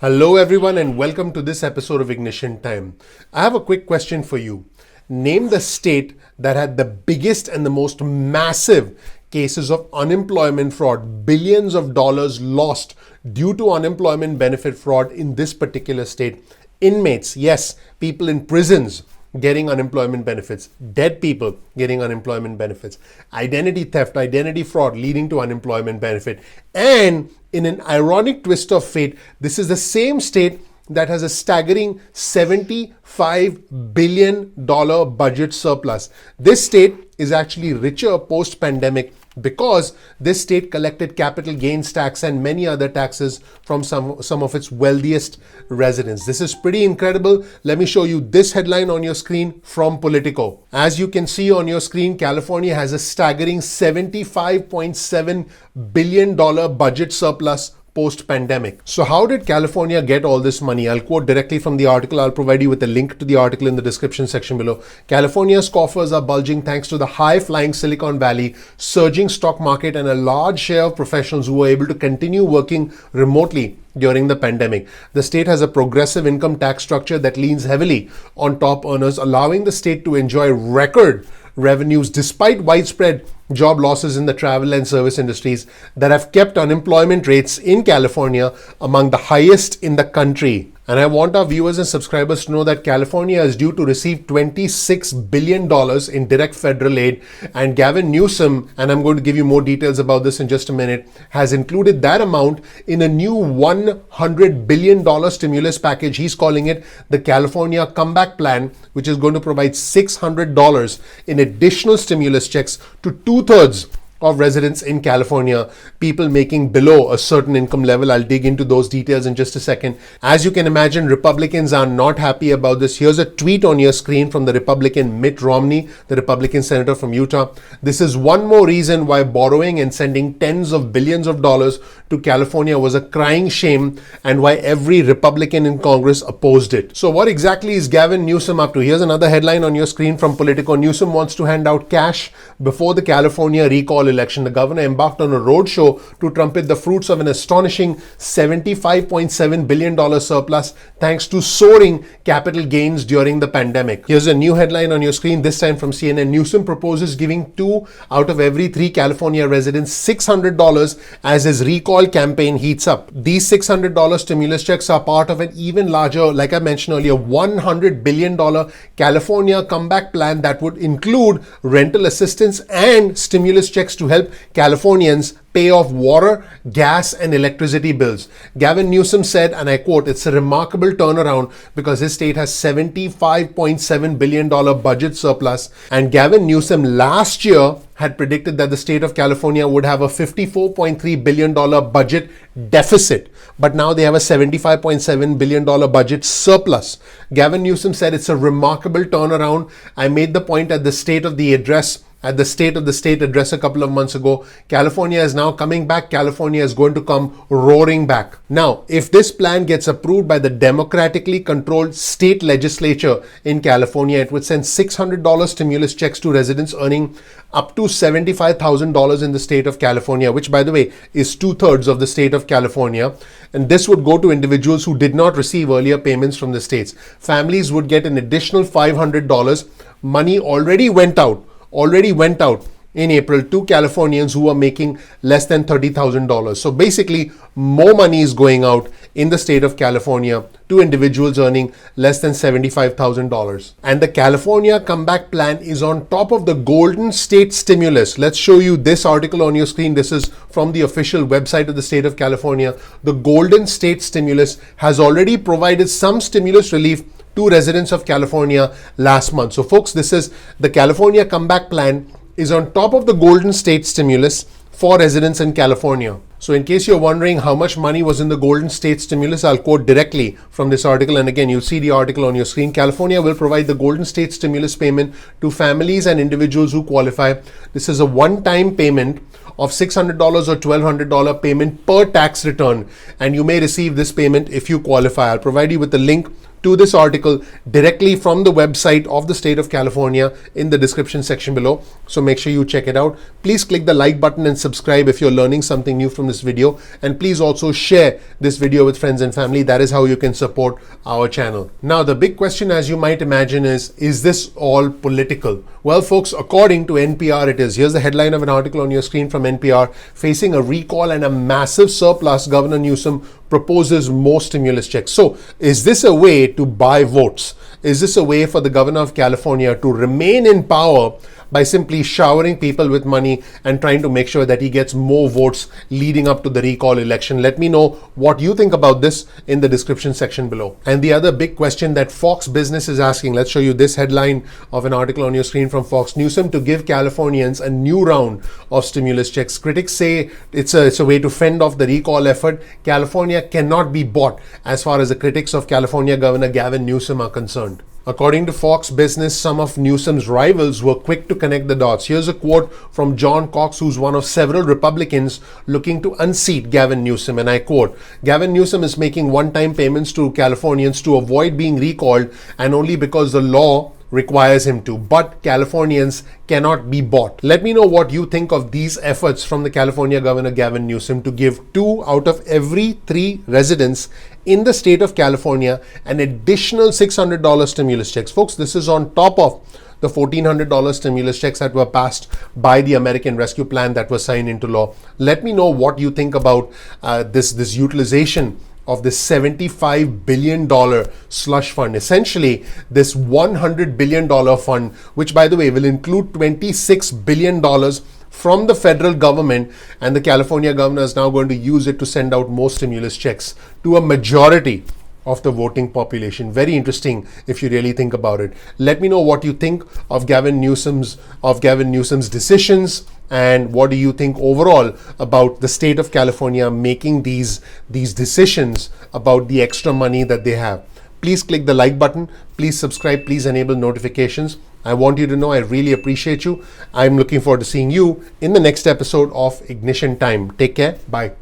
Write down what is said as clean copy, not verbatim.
Hello, everyone, and welcome to this episode of Ignition Time. I have a quick question for you. Name the state that had the biggest and the most massive cases of unemployment fraud, billions of dollars lost due to unemployment benefit fraud in this particular state. Inmates, yes, people in prisons getting unemployment benefits, dead people getting unemployment benefits, identity theft, identity fraud leading to unemployment benefit. And in an ironic twist of fate, this is the same state that has a staggering $75 billion budget surplus. This state is actually richer post-pandemic because this state collected capital gains tax and many other taxes from some of its wealthiest residents. This is pretty incredible. Let me show you this headline on your screen from Politico. As you can see on your screen, California has a staggering $75.7 billion budget surplus post-pandemic. So how did California get all this money? I'll quote directly from the article. I'll provide you with a link to the article in the description section below. California's coffers are bulging thanks to the high-flying Silicon Valley, surging stock market, and a large share of professionals who were able to continue working remotely during the pandemic. The state has a progressive income tax structure that leans heavily on top earners, allowing the state to enjoy record revenues despite widespread job losses in the travel and service industries that have kept unemployment rates in California among the highest in the country. And I want our viewers and subscribers to know that California is due to receive $26 billion in direct federal aid. And Gavin Newsom, and I'm going to give you more details about this in just a minute, has included that amount in a new $100 billion stimulus package. He's calling it the California Comeback Plan, which is going to provide $600 in additional stimulus checks to two-thirds of residents in California, people making below a certain income level. I'll dig into those details in just a second. As you can imagine, Republicans are not happy about this. Here's a tweet on your screen from the Republican Mitt Romney, the Republican senator from Utah. This is one more reason why borrowing and sending tens of billions of dollars to California was a crying shame and why every Republican in Congress opposed it. So what exactly is Gavin Newsom up to? Here's another headline on your screen from Politico. Newsom wants to hand out cash before the California recall election. The governor embarked on a roadshow to trumpet the fruits of an astonishing $75.7 billion surplus thanks to soaring capital gains during the pandemic. Here's a new headline on your screen, this time from CNN. Newsom proposes giving 2 out of every 3 California residents $600 as his recall campaign heats up. These $600 stimulus checks are part of an even larger, like I mentioned earlier, $100 billion California comeback plan that would include rental assistance and stimulus checks to help Californians pay off water, gas, and electricity bills. Gavin Newsom said, and I quote, "It's a remarkable turnaround because his state has $75.7 billion budget surplus." And Gavin Newsom last year had predicted that the state of California would have a $54.3 billion budget deficit. But now they have a $75.7 billion budget surplus. Gavin Newsom said, "It's a remarkable turnaround. I made the point at the State of the State address a couple of months ago. California is now coming back. California is going to come roaring back." Now, if this plan gets approved by the democratically controlled state legislature in California, it would send $600 stimulus checks to residents earning up to $75,000 in the state of California, which, by the way, is two-thirds of the state of California. And this would go to individuals who did not receive earlier payments from the states. Families would get an additional $500. Money already went out in April to Californians who are making less than $30,000. So basically, more money is going out in the state of California to individuals earning less than $75,000. And the California Comeback Plan is on top of the Golden State Stimulus. Let's show you this article on your screen. This is from the official website of the state of California. The Golden State Stimulus has already provided some stimulus relief to residents of California last month. So folks, this is the California Comeback Plan is on top of the Golden State Stimulus for residents in California. So in case you're wondering how much money was in the Golden State Stimulus, I'll quote directly from this article. And again, you'll see the article on your screen. California will provide the Golden State Stimulus payment to families and individuals who qualify. This is a one-time payment of $600 or $1,200 payment per tax return. And you may receive this payment if you qualify. I'll provide you with the link to this article directly from the website of the state of California in the description section below. So make sure you check it out. Please click the like button and subscribe if you're learning something new from this video. And please also share this video with friends and family. That is how you can support our channel. Now, the big question, as you might imagine, is this all political? Well, folks, according to NPR, it is. Here's the headline of an article on your screen from NPR. Facing a recall and a massive surplus, Governor Newsom proposes more stimulus checks. So, is this a way to buy votes? Is this a way for the governor of California to remain in power by simply showering people with money and trying to make sure that he gets more votes leading up to the recall election? Let me know what you think about this in the description section below. And the other big question that Fox Business is asking, let's show you this headline of an article on your screen from Fox. Newsom to give Californians a new round of stimulus checks. Critics say it's a way to fend off the recall effort. California cannot be bought as far as the critics of California Governor Gavin Newsom are concerned. According to Fox Business, some of Newsom's rivals were quick to connect the dots. Here's a quote from John Cox, who's one of several Republicans looking to unseat Gavin Newsom. And I quote, Gavin Newsom is making one-time payments to Californians to avoid being recalled, and only because the law requires him to. But Californians cannot be bought. Let me know what you think of these efforts from the California Governor Gavin Newsom to give 2 out of every 3 residents in the state of California an additional $600 stimulus checks. Folks, this is on top of the $1,400 stimulus checks that were passed by the American Rescue Plan that was signed into law. Let me know what you think about this utilization of this $75 billion slush fund. Essentially, this $100 billion fund, which, by the way, will include $26 billion from the federal government, and the California governor is now going to use it to send out more stimulus checks to a majority of the voting population. Very interesting if you really think about it. Let me know what you think of Gavin Newsom's decisions, and what do you think overall about the state of California making these decisions about the extra money that they have. Please click the like button. Please subscribe. Please enable notifications. I want you to know I really appreciate you. I'm looking forward to seeing you in the next episode of Ignition Time. Take care. Bye.